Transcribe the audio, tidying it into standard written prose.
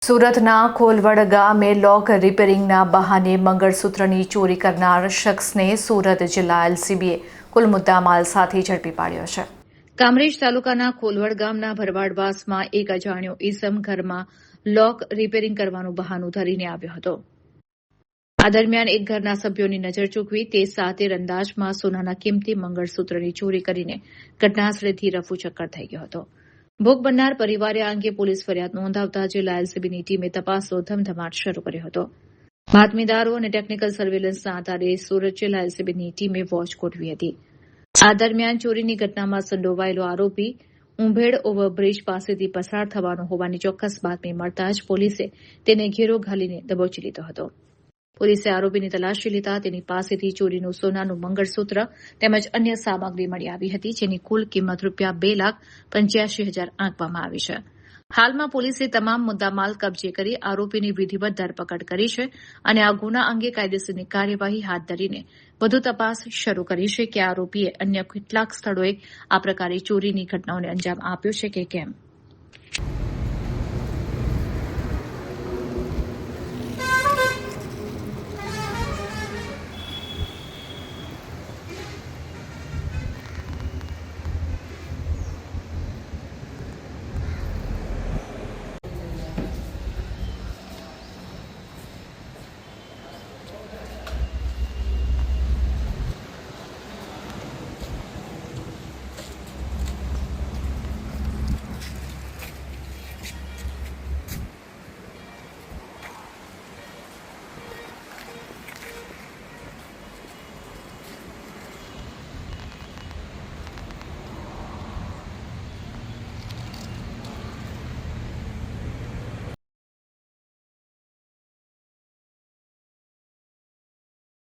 સુરતના ખોલવડ ગામે લોક રિપેરિંગના બહાને મંગળસૂત્રની ચોરી કરનાર શખ્સને સુરત જિલ્લા એલસીબીએ કુલ મુદ્દામાલ સાથે ઝડપી પાડ્યો છે. કામરેજ તાલુકાના ખોલવડ ગામના ભરવાડવાસમાં એક અજાણ્યો ઈસમ ઘરમાં લોક રિપેરિંગ કરવાનું બહાનું ધરીને આવ્યો હતો. આ દરમિયાન એક ઘરના સભ્યોની નજર ચૂકવી તે સાથે અંદાજમાં સોનાના કિંમતી મંગળસૂત્રની ચોરી કરીને ઘટનાસ્થળેથી રફુચક્કર થઈ ગયો હતો. ભોગ બનનાર પરિવારે આ અંગે પોલીસ ફરિયાદ નોંધાવતા જિલ્લા એલસીબીની ટીમે તપાસનો ધમધમાટ શરૂ કર્યો હતો. બાતમીદારો અને ટેકનિકલ સર્વેલન્સના આધારે સુરત જિલ્લા એલસીબીની ટીમે વોચ ગોઠવી હતી. આ દરમિયાન ચોરીની ઘટનામાં સંડોવાયેલો આરોપી ઉંભેડ ઓવરબ્રિજ પાસેથી પસાર થવાનો હોવાની ચોક્કસ બાતમી મળતા જ પોલીસે તેને ઘેરો ઘાલીને દબોચી લીધો હતો. પોલીસે આરોપીની તલાશી લેતા તેની પાસેથી ચોરીનું સોનાનું મંગળસૂત્ર તેમજ અન્ય સામગ્રી મળી આવી હતી, જેની કુલ કિંમત ₹2,85,000 આંકવામાં આવી છે. હાલમાં પોલીસે તમામ મુદ્દામાલ કબજે કરી આરોપીની વિધિવત ધરપકડ કરી છે અને આ ગુના અંગે કાયદેસરની કાર્યવાહી હાથ ધરીને વધુ તપાસ શરૂ કરી છે કે આરોપીએ અન્ય કેટલાક સ્થળોએ આ પ્રકારે ચોરીની ઘટનાઓને અંજામ આપ્યો છે કે કેમ.